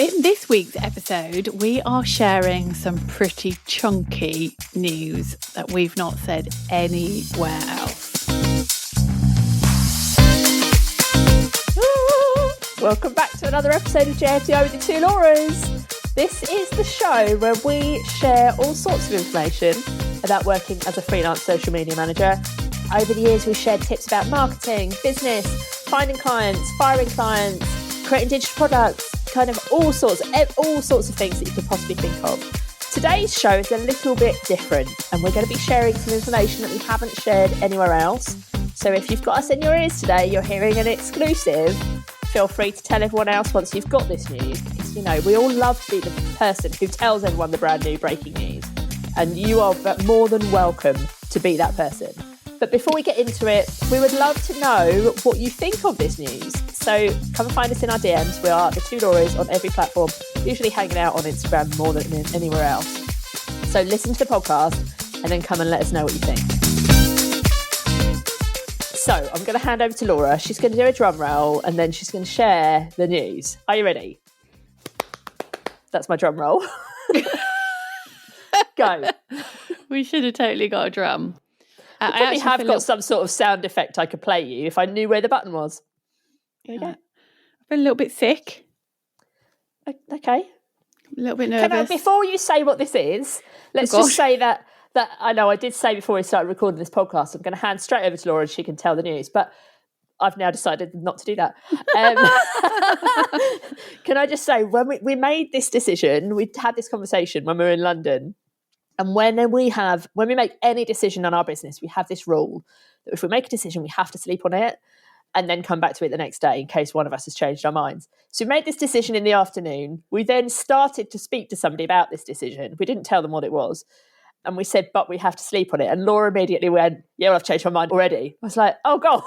In this week's episode, we are sharing some pretty chunky news that we've not said anywhere else. Welcome back to another episode of JFDI with the two Lauras. This is the show where we share all sorts of information about working as a freelance social media manager. Over the years, we've shared tips about marketing, business, finding clients, firing clients, creating digital products, kind of all sorts of things that you could possibly think of. Today's show is a little bit different, and we're going to be sharing some information that we haven't shared anywhere else. So if you've got us in your ears today, you're hearing an exclusive. Feel free to tell everyone else once you've got this news, because, you know, we all love to be the person who tells everyone the brand new breaking news, and you are more than welcome to be that person. But before we get into it, we would love to know what you think of this news. So come and find us in our DMs. We are the two Lauras on every platform, usually hanging out on Instagram more than anywhere else. So listen to the podcast and then come and let us know what you think. So I'm going to hand over to Laura. She's going to do a drum roll and then she's going to share the news. Are you ready? That's my drum roll. Go. We should have totally got a drum. I probably have got some sort of sound effect I could play you if I knew where the button was. Here we go. I've been a little bit sick. Okay. A little bit nervous. Before you say what this is, let's just say that I know I did say before we started recording this podcast, I'm going to hand straight over to Laura and she can tell the news, but I've now decided not to do that. Can I just say, when we made this decision, we had this conversation when we were in London. And when we make any decision on our business, we have this rule that if we make a decision, we have to sleep on it and then come back to it the next day in case one of us has changed our minds. So we made this decision in the afternoon. We then started to speak to somebody about this decision. We didn't tell them what it was. And we said, but we have to sleep on it. And Laura immediately went, yeah, well, I've changed my mind already. I was like, oh, God.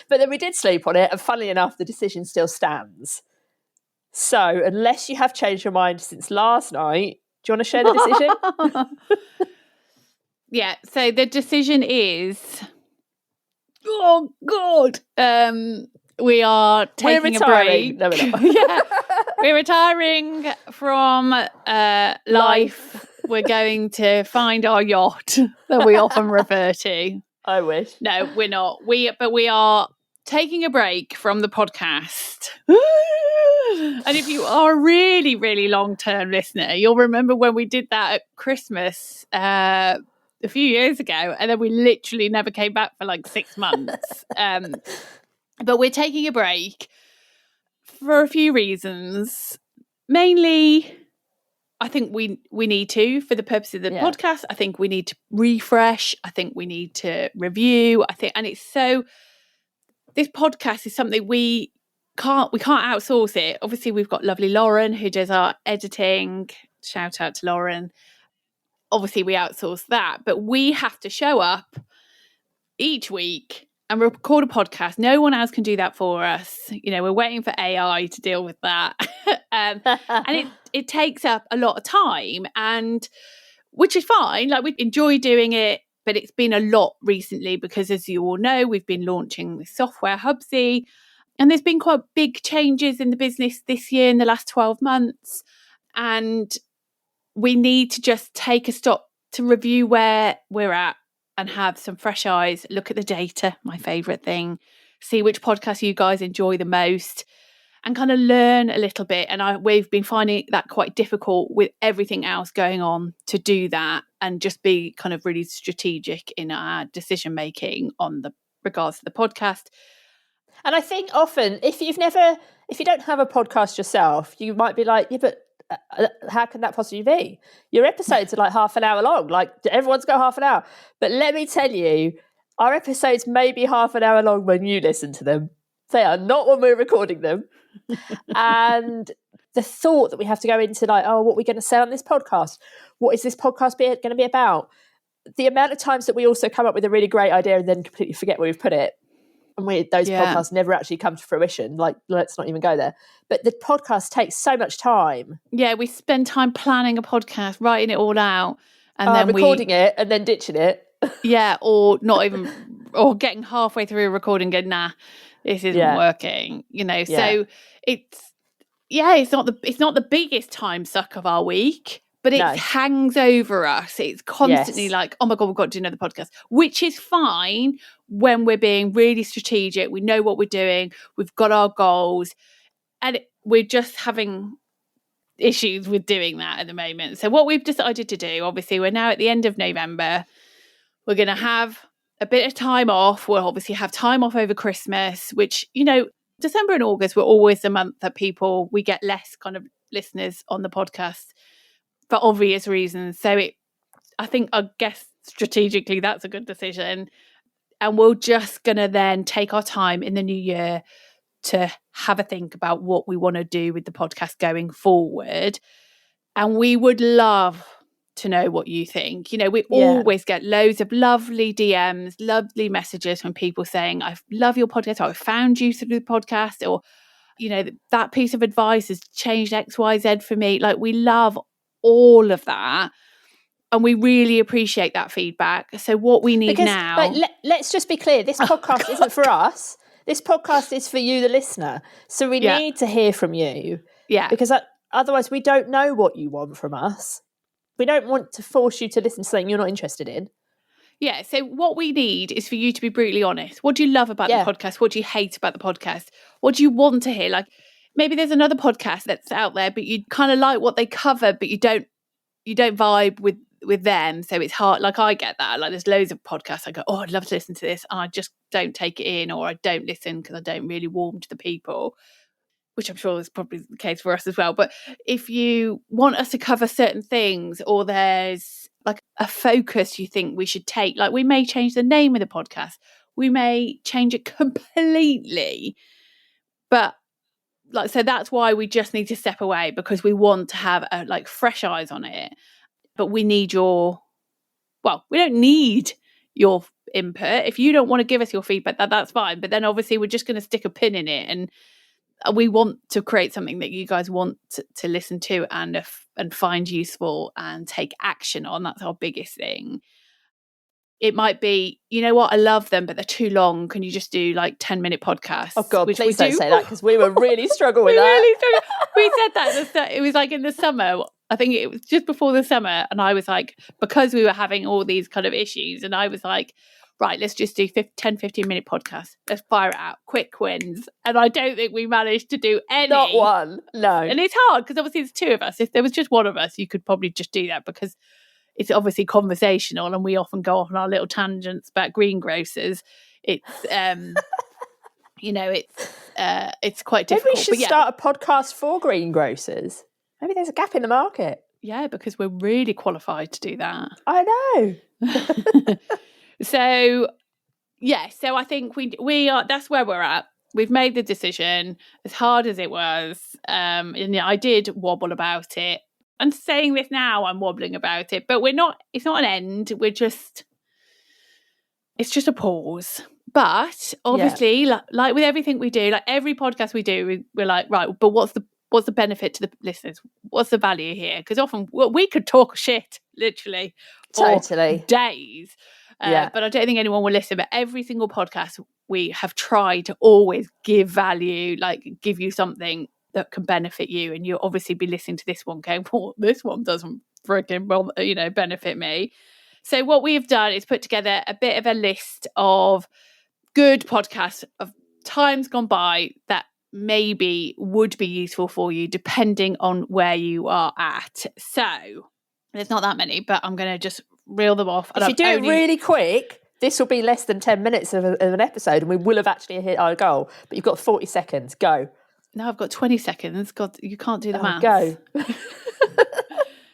But then we did sleep on it. And funnily enough, the decision still stands. So unless you have changed your mind since last night, do you want to share the decision? Yeah, so the decision is, oh God, we are taking a break. No, we're not. Yeah, we're retiring from life. We're going to find our yacht that we often refer to. I wish. No, we're not. We are taking a break from the podcast. And if you are a really, really long-term listener, you'll remember when we did that at Christmas a few years ago, and then we literally never came back for like 6 months. But we're taking a break for a few reasons. Mainly, I think we need to, for the purpose of the podcast, I think we need to refresh. I think we need to review. And it's so... This podcast is something we can't outsource it. Obviously, we've got lovely Lauren who does our editing. Shout out to Lauren. Obviously, we outsource that, but we have to show up each week and record a podcast. No one else can do that for us. You know, we're waiting for AI to deal with that. And it takes up a lot of time, and which is fine. Like, we enjoy doing it. But it's been a lot recently because, as you all know, we've been launching the software Hubsy, and there's been quite big changes in the business this year in the last 12 months. And we need to just take a stop to review where we're at and have some fresh eyes, look at the data, my favourite thing, see which podcast you guys enjoy the most, and kind of learn a little bit. And we've been finding that quite difficult with everything else going on to do that and just be kind of really strategic in our decision making on the regards to the podcast. And I think often if you don't have a podcast yourself, you might be like, yeah, but how can that possibly be? Your episodes are like half an hour long. Like, everyone's got half an hour. But let me tell you, our episodes may be half an hour long when you listen to them. They are not when we're recording them. And the thought that we have to go into, like, oh, what are we going to say on this podcast? What is this podcast going to be about? The amount of times that we also come up with a really great idea and then completely forget where we've put it. And those podcasts never actually come to fruition. Like, let's not even go there. But the podcast takes so much time. Yeah, we spend time planning a podcast, writing it all out. And then recording it and then ditching it. Yeah, or not even, or getting halfway through a recording and going, nah, this isn't working, you know. So it's not the biggest time suck of our week, but it hangs over us. It's constantly like, oh my God, we've got to do another podcast, which is fine when we're being really strategic. We know what we're doing. We've got our goals, and we're just having issues with doing that at the moment. So what we've decided to do, obviously, we're now at the end of November. We're going to have a bit of time off. We'll obviously have time off over Christmas, which, December and August were always the month that we get less kind of listeners on the podcast for obvious reasons. So I guess strategically that's a good decision. And we're just going to then take our time in the new year to have a think about what we want to do with the podcast going forward. And we would love to know what you think. We always get loads of lovely DMs, lovely messages from people saying, I love your podcast, or I found you through the podcast, or, that piece of advice has changed XYZ for me. Like, we love all of that. And we really appreciate that feedback. So what we need now... let's just be clear. This podcast isn't for us. This podcast is for you, the listener. So we need to hear from you. Yeah. Because otherwise we don't know what you want from us. We don't want to force you to listen to something you're not interested in. Yeah. So what we need is for you to be brutally honest. What do you love about the podcast? What do you hate about the podcast? What do you want to hear? Like, maybe there's another podcast that's out there, but you kind of like what they cover, but you don't vibe with them, so it's hard. Like, I get that. Like, there's loads of podcasts I go, oh, I'd love to listen to this, and I just don't take it in, or I don't listen because I don't really warm to the people, which I'm sure is probably the case for us as well. But if you want us to cover certain things, or there's like a focus you think we should take, like, we may change the name of the podcast, we may change it completely, but so that's why we just need to step away, because we want to have fresh eyes on it. But we need we don't need your input. If you don't want to give us your feedback, that's fine. But then obviously we're just going to stick a pin in it, and we want to create something that you guys want to listen to and find useful and take action on. That's our biggest thing. It might be, you know what, I love them, but they're too long. Can you just do 10-minute podcasts? Oh God, please don't say that, because we were really struggling with that. Really struggled. We said that it was in the summer. I think it was just before the summer, and I was like, because we were having all these kind of issues, and I was like, right, let's just do 10-15-minute podcasts. Let's fire it out. Quick wins. And I don't think we managed to do any. Not one. No. And it's hard because obviously there's two of us. If there was just one of us, you could probably just do that, because it's obviously conversational, and we often go off on our little tangents about greengrocers. It's it's quite difficult. Maybe we should start a podcast for greengrocers. Maybe there's a gap in the market. Yeah, because we're really qualified to do that. I know. So I think we are. That's where we're at. We've made the decision, as hard as it was. And I did wobble about it. And saying this now, I'm wobbling about it, but we're not. It's not an end. It's just a pause. But obviously, like with everything we do, like every podcast we do, we're like, right, but what's the benefit to the listeners? What's the value here? Because often we could talk shit, literally, totally, for days. But I don't think anyone will listen. But every single podcast, we have tried to always give value, give you something that can benefit you. And you'll obviously be listening to this one going, well, this one doesn't freaking benefit me. So what we've done is put together a bit of a list of good podcasts of times gone by that maybe would be useful for you, depending on where you are at. So there's not that many, but I'm going to just reel them off. If you do it really quick, this will be less than 10 minutes of an episode, and we will have actually hit our goal. But you've got 40 seconds. Go. No, I've got 20 seconds. God, you can't do the maths. Go.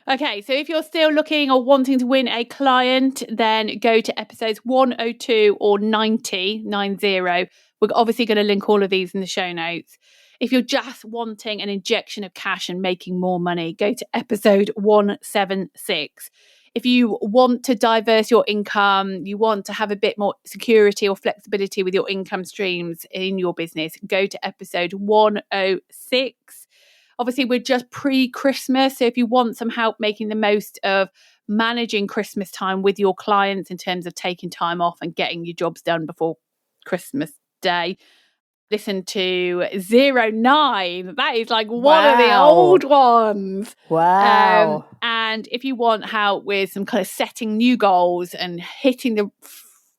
Okay, so if you're still looking or wanting to win a client, then go to episodes 102 or 90. We're obviously going to link all of these in the show notes. If you're just wanting an injection of cash and making more money, go to episode 176. If you want to diverse your income, you want to have a bit more security or flexibility with your income streams in your business, go to episode 106. Obviously, we're just pre-Christmas, so if you want some help making the most of managing Christmas time with your clients in terms of taking time off and getting your jobs done before Christmas Day, listen to 09. That is like one of the old ones. Wow. And if you want help with some kind of setting new goals and hitting the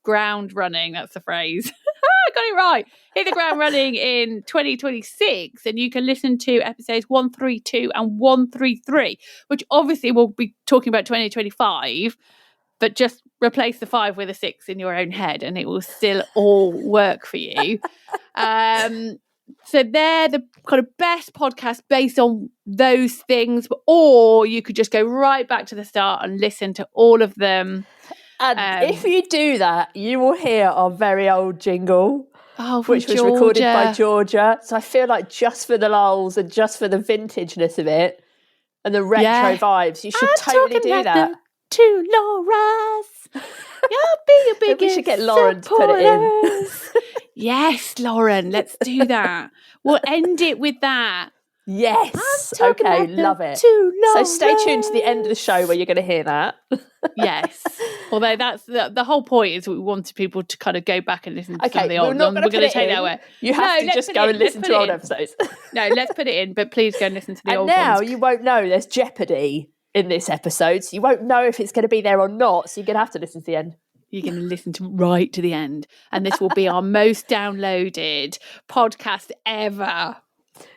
ground running, that's the phrase. I got it right. Hit the ground running in 2026, and you can listen to episodes 132 and 133, which obviously we'll be talking about 2025, but just replace the 5 with a 6 in your own head and it will still all work for you. So they're the kind of best podcast based on those things, or you could just go right back to the start and listen to all of them. And if you do that, you will hear our very old jingle, which was Georgia. recorded by Georgia. So I feel like just for the lulz and just for the vintageness of it and the retro vibes, you should totally do that. To Laura's. You'll be your biggest we should get Lauren to put it in. Yes, Lauren, let's do that. We'll end it with that. Yes. Okay, love it. So stay tuned to the end of the show where you're going to hear that. Yes. Although that's the whole point is we wanted people to kind of go back and listen to some of the old ones. We're going to take that away. You have to just go and listen to old episodes. No, let's put it in, but please go and listen to the old ones. And now you won't know there's jeopardy in this episode, so you won't know if it's going to be there or not, so you're going to have to listen to the end. You're going to listen right to the end, and this will be our most downloaded podcast ever.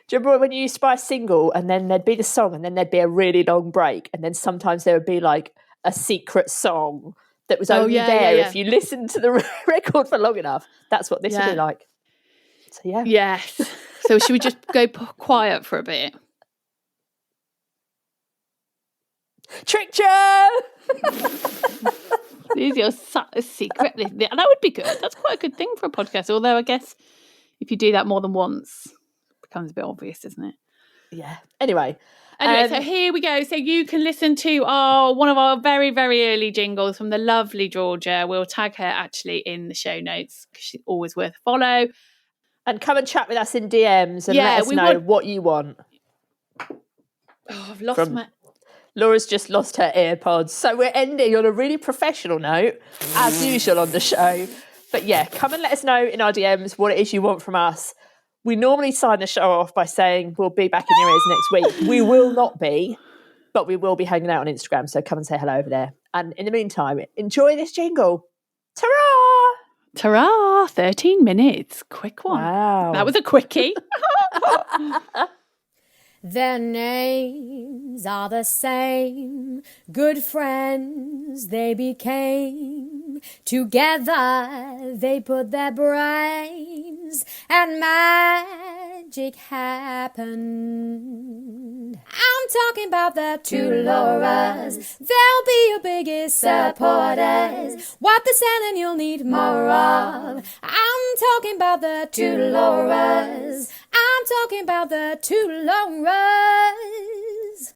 Do you remember when you used to buy a single and then there'd be the song and then there'd be a really long break and then sometimes there would be like a secret song that was only there if you listened to the record for long enough? That's what this would be like. So yeah. Yes. So should we just go quiet for a bit? Tricked you! These are your secret. That would be good. That's quite a good thing for a podcast. Although I guess if you do that more than once, it becomes a bit obvious, doesn't it? Yeah. Anyway, so here we go. So you can listen to one of our very, very early jingles from the lovely Georgia. We'll tag her actually in the show notes because she's always worth a follow. And come and chat with us in DMs and let us know what you want. Oh, I've lost my... Laura's just lost her AirPods. So we're ending on a really professional note, as usual on the show. But yeah, come and let us know in our DMs what it is you want from us. We normally sign the show off by saying we'll be back in your ears next week. We will not be, but we will be hanging out on Instagram. So come and say hello over there. And in the meantime, enjoy this jingle. Ta-ra! Ta-ra! 13 minutes. Quick one. Wow. That was a quickie. Their names are the same, good friends they became. Together they put their brains and magic happened. I'm talking about the two Lauras, they'll be your biggest supporters. What they're selling you'll need more of. I'm talking about the two Lauras. I'm talking about the two Lauras.